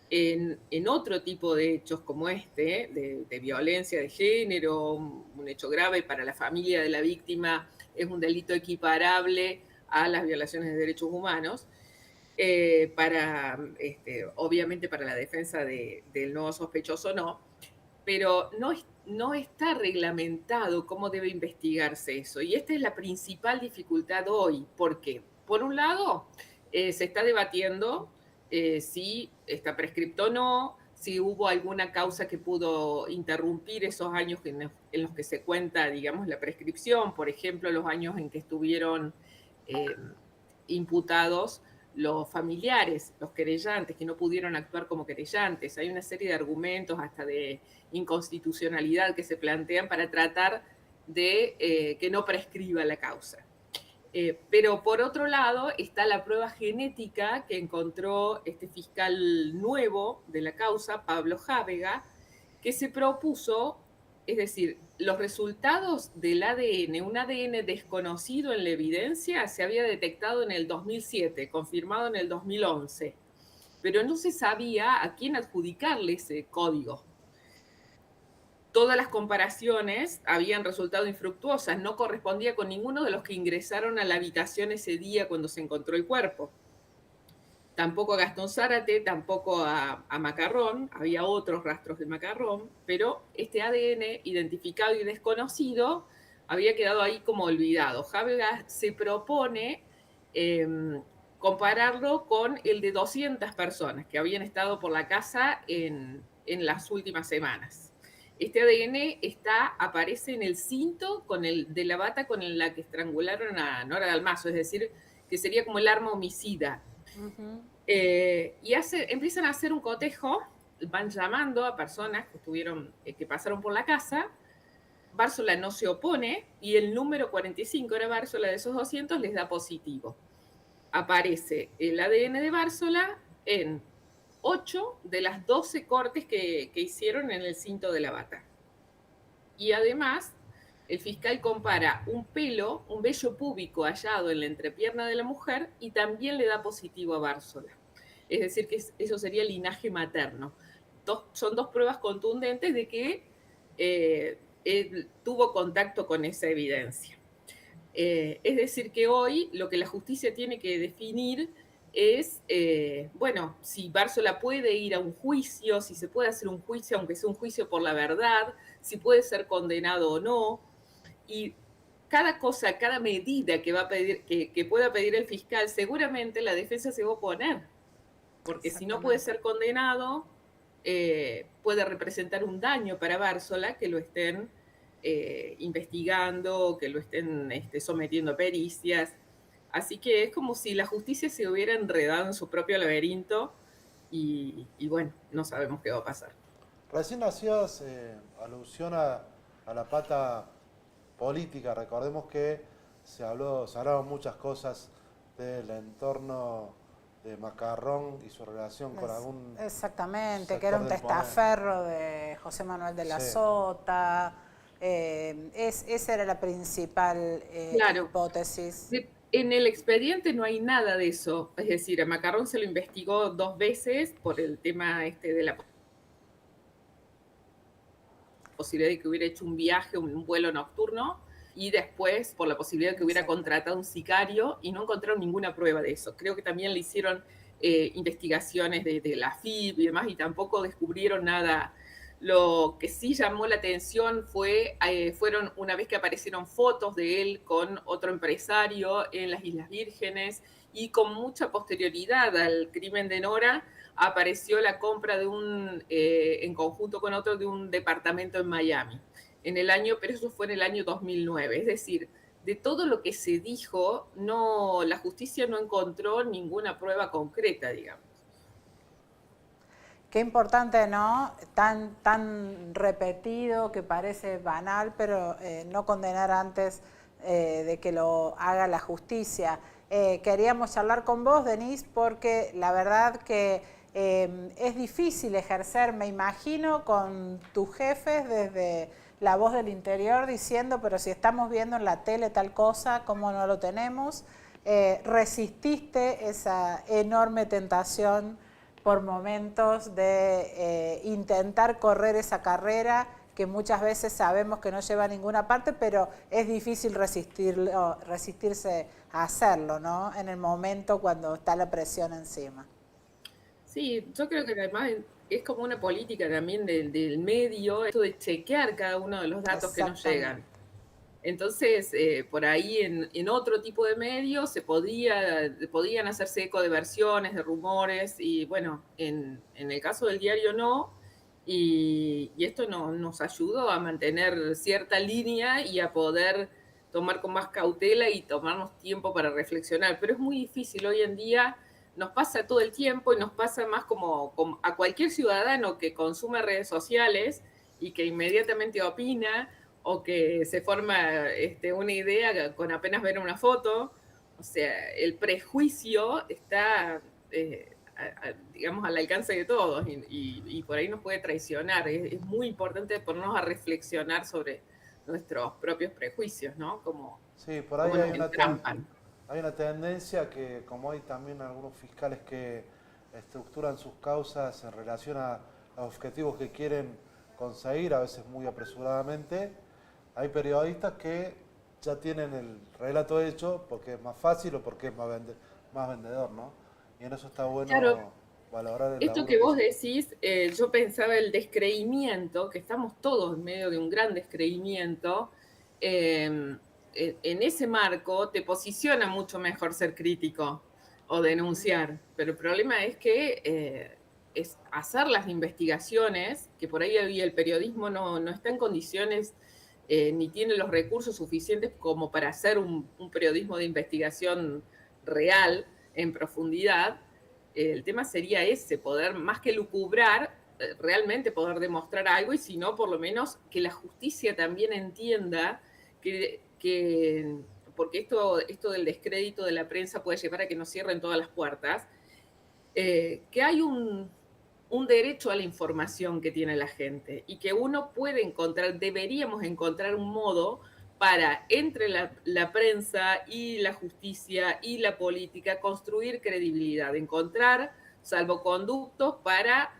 en otro tipo de hechos como de violencia de género, un hecho grave para la familia de la víctima, es un delito equiparable a las violaciones de derechos humanos, obviamente para la defensa del nuevo sospechoso no, pero no está reglamentado cómo debe investigarse eso. Y esta es la principal dificultad hoy. ¿Por qué? Por un lado, se está debatiendo si está prescripto o no, si hubo alguna causa que pudo interrumpir esos años en los que se cuenta, digamos, la prescripción, por ejemplo, los años en que estuvieron imputados los familiares, los querellantes, que no pudieron actuar como querellantes. Hay una serie de argumentos hasta de inconstitucionalidad que se plantean para tratar de que no prescriba la causa. Pero por otro lado está la prueba genética que encontró este fiscal nuevo de la causa, Pablo Jávega, que se propuso, es decir, los resultados del ADN, un ADN desconocido en la evidencia, se había detectado en el 2007, confirmado en el 2011, pero no se sabía a quién adjudicarle ese código. Todas las comparaciones habían resultado infructuosas, no correspondía con ninguno de los que ingresaron a la habitación ese día cuando se encontró el cuerpo. Tampoco a Gastón Zárate, tampoco a Macarrón, había otros rastros de Macarrón, pero este ADN identificado y desconocido había quedado ahí como olvidado. Jávega se propone compararlo con el de 200 personas que habían estado por la casa en las últimas semanas. Este ADN aparece en el cinto de la bata con la que estrangularon a Nora Dalmazo, es decir, que sería como el arma homicida. Y empiezan a hacer un cotejo, van llamando a personas que pasaron por la casa. Bársola no se opone y el número 45, era Bársola, de esos 200, les da positivo. Aparece el ADN de Bársola en 8 de las 12 cortes que hicieron en el cinto de la bata. Y además, el fiscal compara un vello púbico hallado en la entrepierna de la mujer y también le da positivo a Bársola. Es decir, que eso sería linaje materno. Son dos pruebas contundentes de que él tuvo contacto con esa evidencia. Es decir, que hoy lo que la justicia tiene que definir es, si Bársola puede ir a un juicio, si se puede hacer un juicio, aunque sea un juicio por la verdad, si puede ser condenado o no. Y cada medida que va a pedir, que pueda pedir el fiscal, seguramente la defensa se va a oponer. Porque si no puede ser condenado, puede representar un daño para Bársola que lo estén investigando, que lo estén sometiendo a pericias. Así que es como si la justicia se hubiera enredado en su propio laberinto y bueno, no sabemos qué va a pasar. Recién hacías alusión a la pata política. Recordemos que se hablaron muchas cosas del entorno de Macarrón y su relación con algún... Exactamente, que era un testaferro de José Manuel de la Sota. Esa era la principal hipótesis. En el expediente no hay nada de eso. Es decir, a Macarrón se lo investigó 2 veces por el tema de la posibilidad de que hubiera hecho un viaje, un vuelo nocturno, y después por la posibilidad de que hubiera contratado un sicario, y no encontraron ninguna prueba de eso. Creo que también le hicieron investigaciones de la FIB y demás, y tampoco descubrieron nada. Lo que sí llamó la atención fueron una vez que aparecieron fotos de él con otro empresario en las Islas Vírgenes, y con mucha posterioridad al crimen de Nora apareció la compra en conjunto con otro, de un departamento en Miami. Pero eso fue en el año 2009. Es decir, de todo lo que se dijo, la justicia no encontró ninguna prueba concreta, digamos. Qué importante, ¿no? Tan repetido que parece banal, pero no condenar antes de que lo haga la justicia. Queríamos charlar con vos, Denise, porque la verdad que es difícil ejercer, me imagino, con tus jefes desde la voz del interior diciendo, pero si estamos viendo en la tele tal cosa, ¿cómo no lo tenemos? Resististe esa enorme tentación por momentos de intentar correr esa carrera que muchas veces sabemos que no lleva a ninguna parte, pero es difícil resistirse a hacerlo, ¿no? En el momento cuando está la presión encima. Sí, yo creo que además es como una política también del medio, esto de chequear cada uno de los datos que nos llegan. Entonces, por ahí en otro tipo de medios podían hacerse eco de versiones, de rumores, y bueno, en el caso del diario no, y esto nos ayudó a mantener cierta línea y a poder tomar con más cautela y tomarnos tiempo para reflexionar. Pero es muy difícil hoy en día, nos pasa todo el tiempo y nos pasa más como a cualquier ciudadano que consume redes sociales y que inmediatamente opina, o que se forma una idea con apenas ver una foto. O sea, el prejuicio está, digamos, al alcance de todos, y por ahí nos puede traicionar. Es muy importante ponernos a reflexionar sobre nuestros propios prejuicios, ¿no? Sí, por ahí hay una tendencia que, como hay también algunos fiscales que estructuran sus causas en relación a los objetivos que quieren conseguir, a veces muy apresuradamente, hay periodistas que ya tienen el relato hecho porque es más fácil o porque es más vendedor, ¿no? Y en eso está bueno valorar el esto que vos decís. Yo pensaba el descreimiento, que estamos todos en medio de un gran descreimiento. En ese marco te posiciona mucho mejor ser crítico o denunciar, pero el problema es que es hacer las investigaciones, que por ahí el periodismo no está en condiciones ni tiene los recursos suficientes como para hacer un periodismo de investigación real, en profundidad. El tema sería ese, poder, más que lucubrar, realmente poder demostrar algo, y si no, por lo menos que la justicia también entienda que porque esto del descrédito de la prensa puede llevar a que nos cierren todas las puertas, que hay un derecho a la información que tiene la gente y que uno puede encontrar, deberíamos encontrar un modo para, entre la prensa y la justicia y la política, construir credibilidad, encontrar salvoconductos para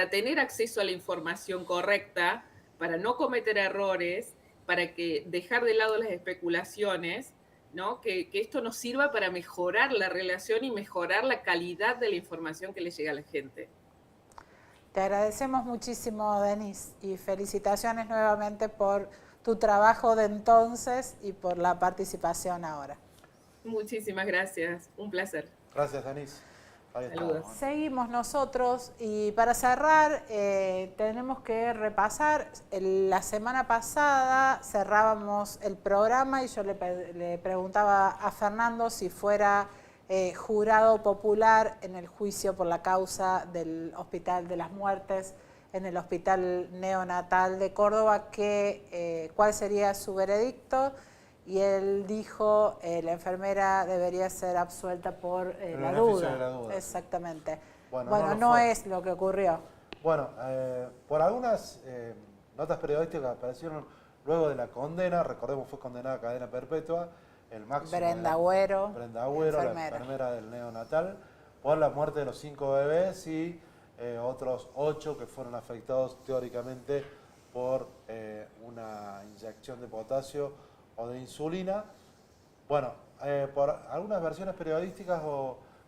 tener acceso a la información correcta, para no cometer errores, para dejar de lado las especulaciones, ¿no? Que esto nos sirva para mejorar la relación y mejorar la calidad de la información que le llega a la gente. Te agradecemos muchísimo, Denise, y felicitaciones nuevamente por tu trabajo de entonces y por la participación ahora. Muchísimas gracias, un placer. Gracias, Denise. Saludos. Seguimos nosotros y para cerrar tenemos que repasar. La semana pasada cerrábamos el programa y yo le preguntaba a Fernando si fuera jurado popular en el juicio por la causa del Hospital de las Muertes en el Hospital Neonatal de Córdoba, cuál sería su veredicto. Y él dijo, la enfermera debería ser absuelta por la duda. Exactamente. Bueno, no es lo que ocurrió. Bueno, por algunas notas periodísticas que aparecieron luego de la condena, recordemos fue condenada a cadena perpetua, el máximo Brenda Agüero, la enfermera del neonatal, por la muerte de los 5 bebés y otros 8 que fueron afectados teóricamente por una inyección de potasio o de insulina. Bueno, por algunas versiones periodísticas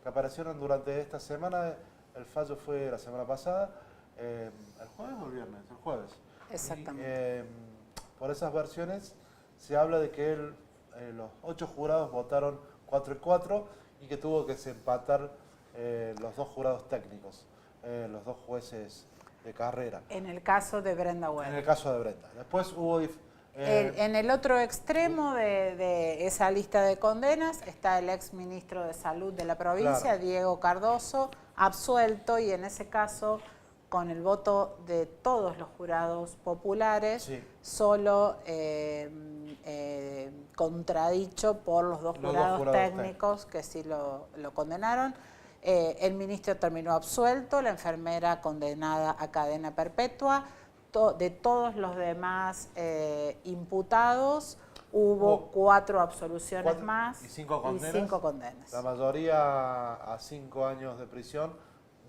que aparecieron durante esta semana, el fallo fue la semana pasada, ¿el jueves o el viernes? El jueves. Exactamente. Por esas versiones se habla de que los 8 jurados votaron 4-4 y que tuvo que empatar los 2 jurados técnicos, los 2 jueces de carrera. En el caso de Brenda Agüero. En el caso de Brenda. Después hubo... en el otro extremo de esa lista de condenas está el ex ministro de Salud de la provincia, claro, Diego Cardoso, absuelto, y en ese caso, con el voto de todos los jurados populares, sí, solo contradicho por los dos jurados técnicos que sí lo condenaron. El ministro terminó absuelto, la enfermera condenada a cadena perpetua. De todos los demás imputados, hubo 4 absoluciones más y 5 condenas. La mayoría a 5 años de prisión,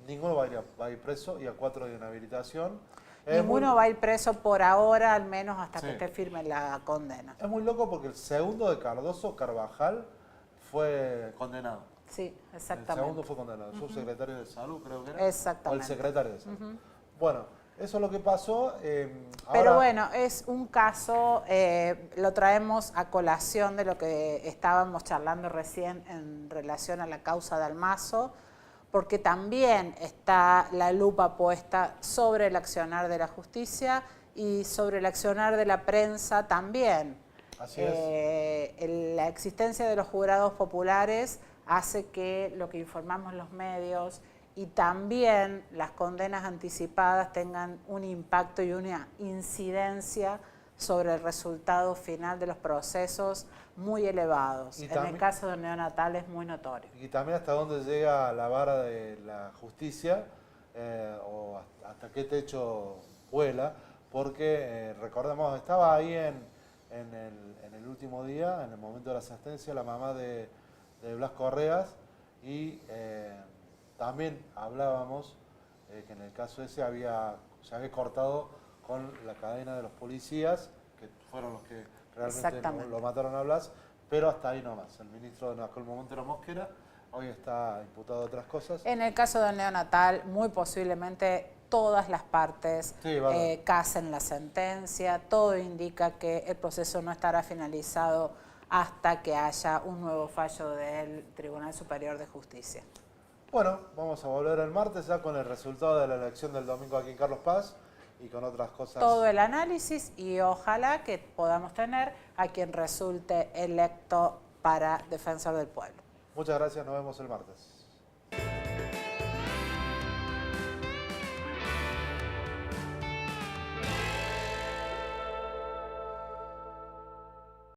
ninguno va a ir preso, y a 4 de inhabilitación. Ninguno va a ir preso por ahora, al menos hasta que esté firme la condena. Es muy loco porque el segundo de Cardoso, Carvajal, fue condenado. Sí, exactamente. El segundo fue condenado, el subsecretario de Salud, creo que era. Exactamente. O el secretario de Salud. Bueno. Eso es lo que pasó. Pero bueno, es un caso, lo traemos a colación de lo que estábamos charlando recién en relación a la causa de Almazo, porque también está la lupa puesta sobre el accionar de la justicia y sobre el accionar de la prensa también. Así es. La existencia de los jurados populares hace que lo que informamos los medios y también las condenas anticipadas tengan un impacto y una incidencia sobre el resultado final de los procesos muy elevados. En el caso del neonatal es muy notorio. Y también hasta dónde llega la vara de la justicia o hasta qué techo vuela, porque recordemos, estaba ahí en el último día, en el momento de la asistencia, la mamá de Blas Correas, y también hablábamos que en el caso ese se había cortado con la cadena de los policías, que fueron los que realmente lo mataron a Blas, pero hasta ahí nomás. El ministro en aquel momento era Mosquera, hoy está imputado de otras cosas. En el caso del neonatal, muy posiblemente todas las partes casen la sentencia, todo indica que el proceso no estará finalizado hasta que haya un nuevo fallo del Tribunal Superior de Justicia. Bueno, vamos a volver el martes ya con el resultado de la elección del domingo aquí en Carlos Paz y con otras cosas. Todo el análisis y ojalá que podamos tener a quien resulte electo para defensor del pueblo. Muchas gracias, nos vemos el martes.